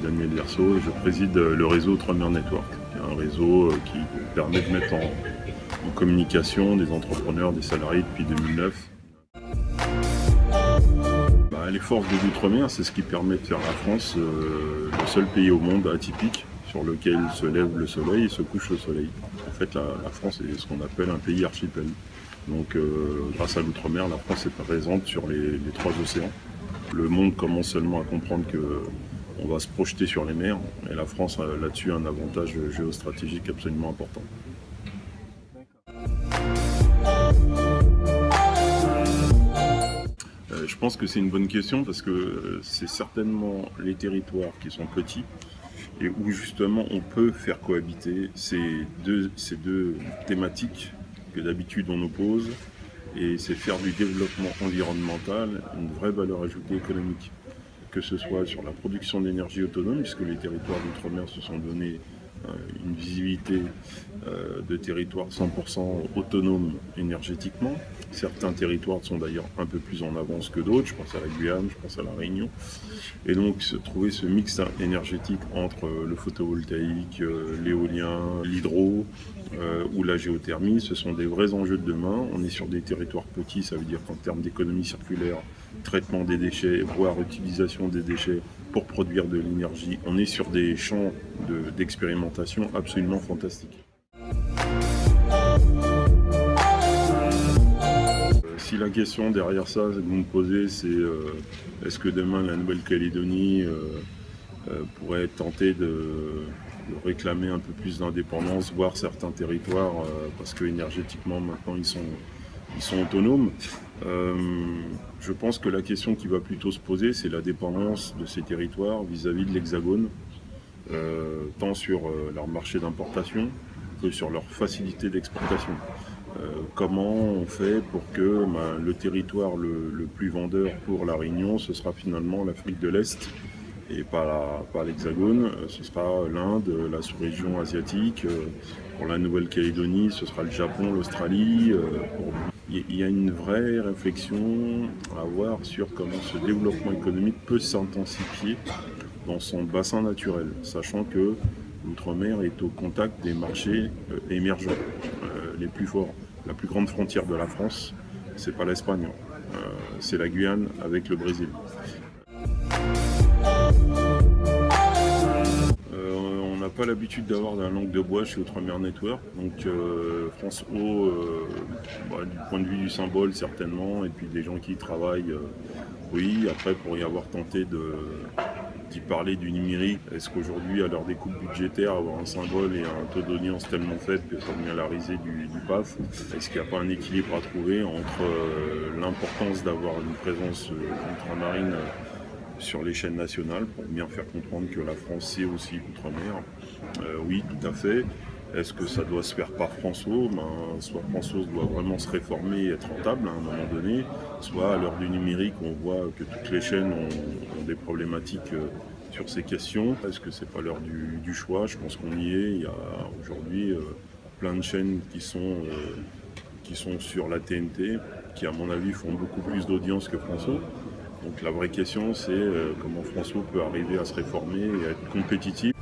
Daniel Verso et je préside le réseau Outre-mer Network, qui est un réseau qui permet de mettre en communication des entrepreneurs, des salariés depuis 2009. Les forces de l'outre-mer, c'est ce qui permet de faire la France le seul pays au monde atypique sur lequel se lève le soleil et se couche le soleil. En fait, la France est ce qu'on appelle un pays archipel. Donc, grâce à l'outre-mer, la France est présente sur les trois océans. Le monde commence seulement à comprendre qu'on va se projeter sur les mers et la France a là-dessus un avantage géostratégique absolument important. Je pense que c'est une bonne question parce que c'est certainement les territoires qui sont petits et où justement on peut faire cohabiter ces deux thématiques que d'habitude on oppose, et c'est faire du développement environnemental une vraie valeur ajoutée économique, que ce soit sur la production d'énergie autonome, puisque les territoires d'outre-mer se sont donné une visibilité de territoires 100% autonomes énergétiquement. Certains territoires sont d'ailleurs un peu plus en avance que d'autres, je pense à la Guyane, je pense à la Réunion. Et donc trouver ce mix énergétique entre le photovoltaïque, l'éolien, l'hydro ou la géothermie, ce sont des vrais enjeux de demain. On est sur des territoires petits, ça veut dire qu'en termes d'économie circulaire, traitement des déchets, voire utilisation des déchets pour produire de l'énergie, on est sur des champs d'expérimentation absolument fantastiques. Si la question derrière ça que vous me posez, c'est est-ce que demain la Nouvelle-Calédonie pourrait tenter de réclamer un peu plus d'indépendance, voire certains territoires, parce que énergétiquement maintenant ils sont autonomes. Je pense que la question qui va plutôt se poser, c'est la dépendance de ces territoires vis-à-vis de l'Hexagone, tant sur leur marché d'importation que sur leur facilité d'exportation. Comment on fait pour que le territoire le plus vendeur pour la Réunion, ce sera finalement l'Afrique de l'Est et pas l'Hexagone, ce sera l'Inde, la sous-région asiatique. Pour la Nouvelle-Calédonie, ce sera le Japon, l'Australie. Il y a une vraie réflexion à avoir sur comment ce développement économique peut s'intensifier dans son bassin naturel, sachant que l'outre-mer est au contact des marchés émergents les plus forts. La plus grande frontière de la France, c'est pas l'Espagne, c'est la Guyane avec le Brésil. On n'a pas l'habitude d'avoir de la langue de bois chez Outre-mer Network, donc France O, du point de vue du symbole certainement, et puis des gens qui y travaillent, oui. Après, pour y avoir tenté d'y parler du numérique, est-ce qu'aujourd'hui, à l'heure des coupes budgétaires, avoir un symbole et un taux d'audience tellement faible que ça devient la risée du PAF, est-ce qu'il n'y a pas un équilibre à trouver entre l'importance d'avoir une présence ultramarine sur les chaînes nationales pour bien faire comprendre que la France c'est aussi l'outre-mer? Oui, tout à fait. Est-ce que ça doit se faire par François? Soit François doit vraiment se réformer et être rentable à un moment donné, soit à l'heure du numérique, on voit que toutes les chaînes ont des problématiques sur ces questions. Est-ce que c'est pas l'heure du choix? Je pense qu'on y est. Il y a aujourd'hui plein de chaînes qui sont sur la TNT, qui à mon avis font beaucoup plus d'audience que François. Donc la vraie question, c'est comment François peut arriver à se réformer et à être compétitif.